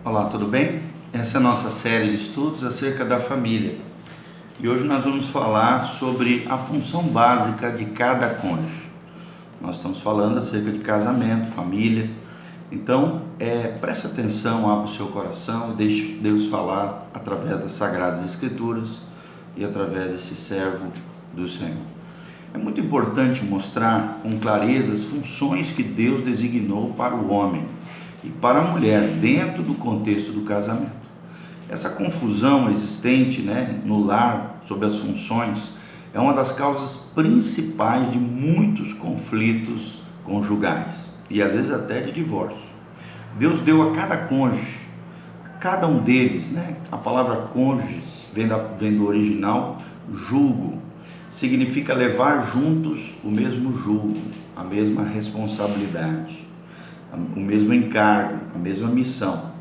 Olá, tudo bem? Essa é a nossa série de estudos acerca da família. E hoje nós vamos falar sobre a função básica de cada cônjuge. Nós estamos falando acerca de casamento, família. Então, preste atenção, abra o seu coração e deixe Deus falar através das Sagradas Escrituras e através desse servo do Senhor. É muito importante mostrar com clareza as funções que Deus designou para o homem e para a mulher dentro do contexto do casamento. Essa confusão existente, no lar sobre as funções é uma das causas principais de muitos conflitos conjugais e às vezes até de divórcio. Deus deu a cada cônjuge, cada um deles, a palavra cônjuges vem do original jugo, significa levar juntos o mesmo jugo, a mesma responsabilidade, o mesmo encargo, a mesma missão.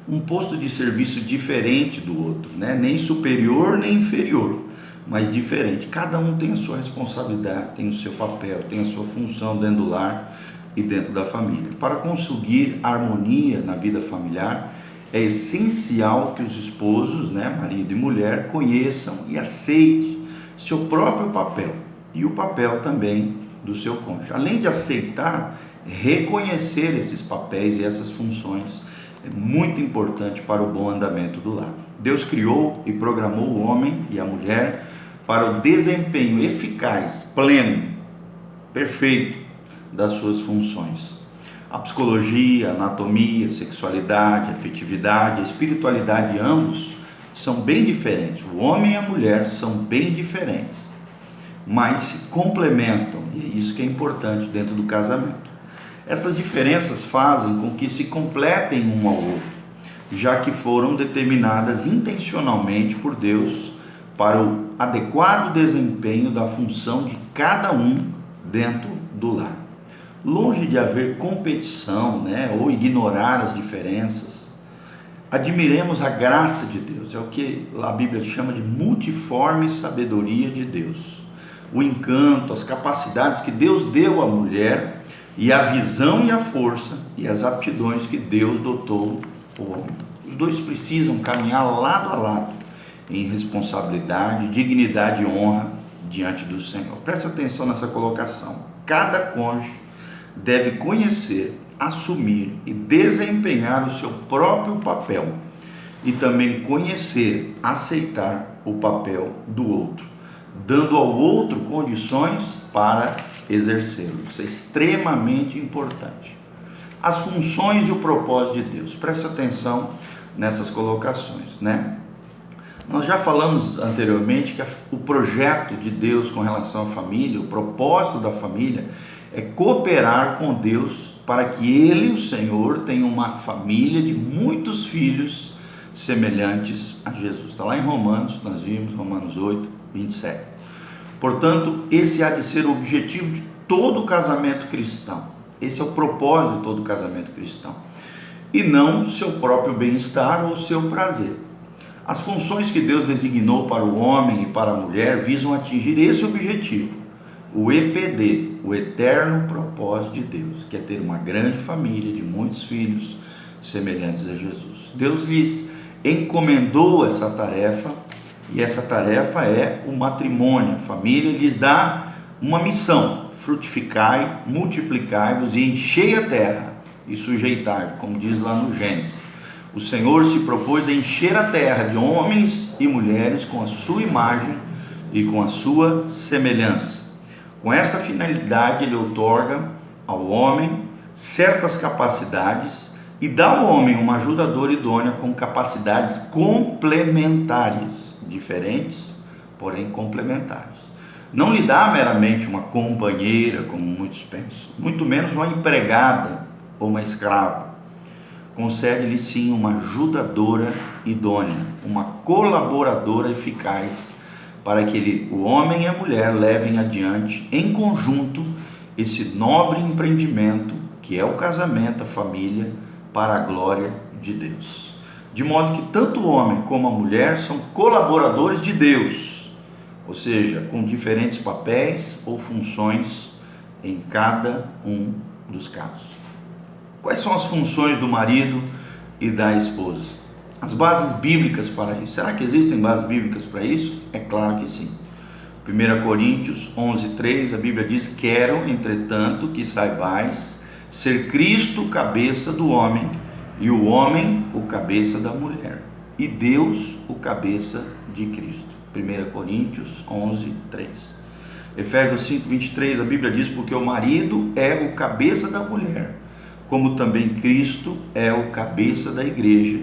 Um posto de serviço diferente do outro, nem superior nem inferior, mas diferente. Cada um tem a sua responsabilidade, tem o seu papel, tem a sua função dentro do lar e dentro da família. Para conseguir harmonia na vida familiar, é essencial que os esposos, marido e mulher, conheçam e aceitem seu próprio papel e o papel também do seu cônjuge. Além de aceitar, reconhecer esses papéis e essas funções é muito importante para o bom andamento do lar. Deus criou e programou o homem e a mulher para o desempenho eficaz, pleno, perfeito das suas funções. A psicologia, a anatomia, a sexualidade, a afetividade, a espiritualidade, ambos são bem diferentes. O homem e a mulher são bem diferentes, mas se complementam, e é isso que é importante dentro do casamento. Essas diferenças fazem com que se completem um ao outro, já que foram determinadas intencionalmente por Deus para o adequado desempenho da função de cada um dentro do lar. Longe de haver competição, ou ignorar as diferenças, admiremos a graça de Deus, é o que a Bíblia chama de multiforme sabedoria de Deus. O encanto, as capacidades que Deus deu à mulher e a visão e a força e as aptidões que Deus dotou o homem. Os dois precisam caminhar lado a lado em responsabilidade, dignidade e honra diante do Senhor. Preste atenção nessa colocação. Cada cônjuge deve conhecer, assumir e desempenhar o seu próprio papel e também conhecer, aceitar o papel do outro, dando ao outro condições para exercê-lo. Isso é extremamente importante. As funções e o propósito de Deus. Preste atenção nessas colocações, Nós já falamos anteriormente que o projeto de Deus com relação à família, o propósito da família é cooperar com Deus para que Ele, o Senhor, tenha uma família de muitos filhos semelhantes a Jesus. Está lá em Romanos, nós vimos Romanos 8, 27. Portanto, esse há de ser o objetivo de todo casamento cristão. Esse é o propósito de todo casamento cristão. E não seu próprio bem-estar ou seu prazer. As funções que Deus designou para o homem e para a mulher visam atingir esse objetivo, o EPD, o eterno propósito de Deus, que é ter uma grande família de muitos filhos semelhantes a Jesus. Deus lhes encomendou essa tarefa, e essa tarefa é o matrimônio. A família lhes dá uma missão: frutificai, multiplicai-vos e enchei a terra e sujeitai, como diz lá no Gênesis. O Senhor se propôs a encher a terra de homens e mulheres com a sua imagem e com a sua semelhança. Com essa finalidade, Ele outorga ao homem certas capacidades e dá ao homem uma ajudadora idônea com capacidades complementares, diferentes, porém complementares. Não lhe dá meramente uma companheira, como muitos pensam, muito menos uma empregada ou uma escrava. Concede-lhe sim uma ajudadora idônea, uma colaboradora eficaz, para que o homem e a mulher levem adiante em conjunto esse nobre empreendimento que é o casamento, a família, para a glória de Deus. De modo que tanto o homem como a mulher são colaboradores de Deus, ou seja, com diferentes papéis ou funções em cada um dos casos. Quais são as funções do marido e da esposa. As bases bíblicas para isso. Será que existem bases bíblicas para isso? É claro que sim. 1 Coríntios 11:3, a Bíblia diz: quero, entretanto, que saibais ser Cristo o cabeça do homem, e o homem o cabeça da mulher, e Deus o cabeça de Cristo. 1 Coríntios 11:3. Efésios 5:23, a Bíblia diz: porque o marido é o cabeça da mulher, como também Cristo é o cabeça da igreja,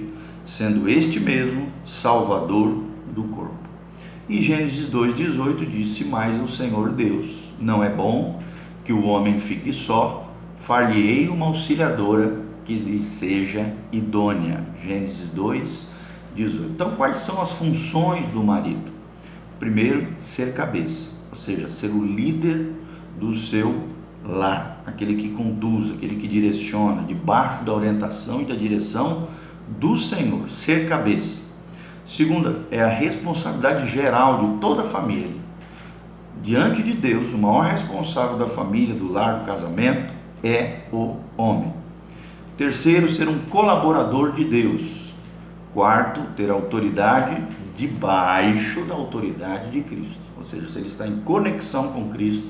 sendo este mesmo Salvador do corpo. E Gênesis 2:18 disse: mas o Senhor Deus não é bom que o homem fique só, far-lhe-ei uma auxiliadora que lhe seja idônea. Gênesis 2:18. Então, quais são as funções do marido? Primeiro, ser cabeça, ou seja, ser o líder do seu lar, aquele que conduz, aquele que direciona, debaixo da orientação e da direção do Senhor, ser cabeça. Segunda, é a responsabilidade geral de toda a família. Diante de Deus, o maior responsável da família, do lar, do casamento, é o homem. Terceiro, ser um colaborador de Deus. Quarto, ter autoridade debaixo da autoridade de Cristo. Ou seja, se ele está em conexão com Cristo,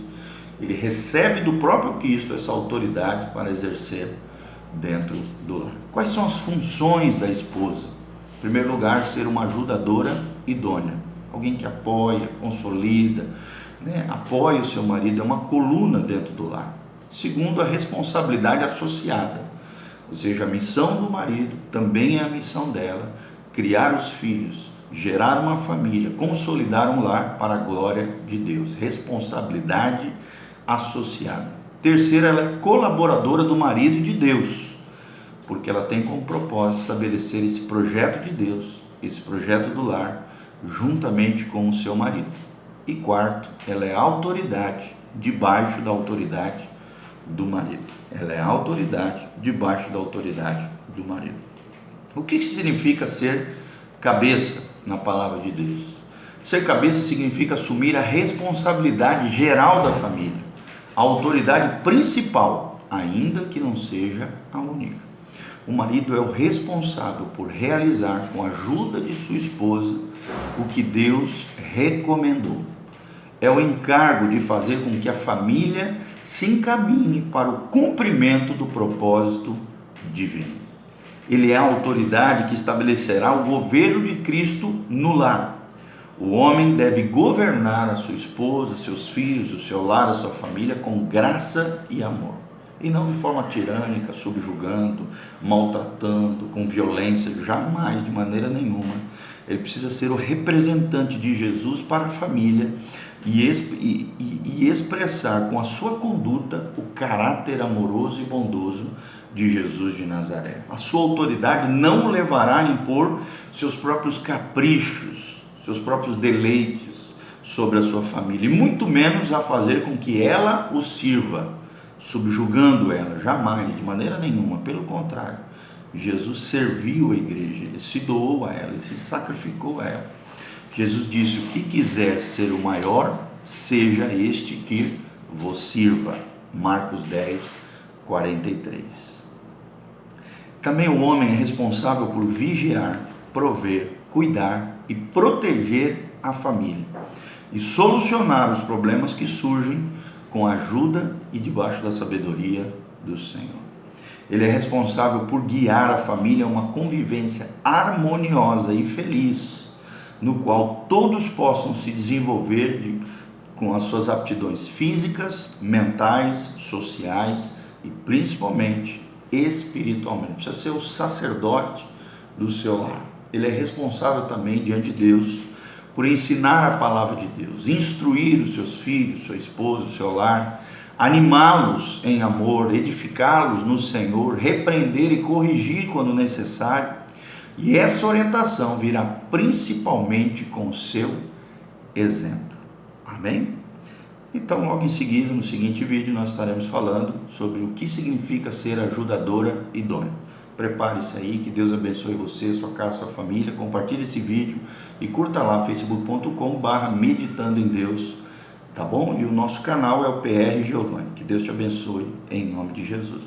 ele recebe do próprio Cristo essa autoridade para exercer dentro do lar. Quais são as funções da esposa? Em primeiro lugar, ser uma ajudadora idônea, alguém que apoia, consolida, apoia o seu marido, é uma coluna dentro do lar. Segundo, a responsabilidade associada, ou seja, a missão do marido também é a missão dela: criar os filhos, gerar uma família, consolidar um lar para a glória de Deus. Responsabilidade associada. Terceiro, ela é colaboradora do marido de Deus, porque ela tem como propósito estabelecer esse projeto de Deus, esse projeto do lar, juntamente com o seu marido. E quarto, ela é autoridade debaixo da autoridade do marido. Ela é autoridade debaixo da autoridade do marido. O que significa ser cabeça na palavra de Deus? Ser cabeça significa assumir a responsabilidade geral da família, a autoridade principal, ainda que não seja a única. O marido é o responsável por realizar, com a ajuda de sua esposa, o que Deus recomendou. É o encargo de fazer com que a família se encaminhe para o cumprimento do propósito divino. Ele é a autoridade que estabelecerá o governo de Cristo no lar. O homem deve governar a sua esposa, seus filhos, o seu lar, a sua família com graça e amor. E não de forma tirânica, subjugando, maltratando, com violência, jamais, de maneira nenhuma. Ele precisa ser o representante de Jesus para a família e expressar com a sua conduta o caráter amoroso e bondoso de Jesus de Nazaré. A sua autoridade não o levará a impor seus próprios caprichos, seus próprios deleites sobre a sua família, e muito menos a fazer com que ela o sirva, subjugando ela, jamais, de maneira nenhuma. Pelo contrário, Jesus serviu a igreja, ele se doou a ela, ele se sacrificou a ela. Jesus disse: o que quiser ser o maior, seja este que vos sirva. Marcos 10:43. Também o homem é responsável por vigiar, prover, cuidar e proteger a família e solucionar os problemas que surgem com a ajuda e debaixo da sabedoria do Senhor. Ele é responsável por guiar a família a uma convivência harmoniosa e feliz, no qual todos possam se desenvolver com as suas aptidões físicas, mentais, sociais e principalmente espiritualmente. Precisa ser o sacerdote do seu lar. Ele é responsável também diante de Deus por ensinar a palavra de Deus, instruir os seus filhos, sua esposa, o seu lar, animá-los em amor, edificá-los no Senhor, repreender e corrigir quando necessário. E essa orientação virá principalmente com o seu exemplo. Amém? Então, logo em seguida, no seguinte vídeo, nós estaremos falando sobre o que significa ser ajudadora idônea. Prepare-se aí, que Deus abençoe você, sua casa, sua família. Compartilhe esse vídeo e curta lá, facebook.com/meditando em Deus, tá bom? E o nosso canal é o PR Giovanni. Que Deus te abençoe, em nome de Jesus.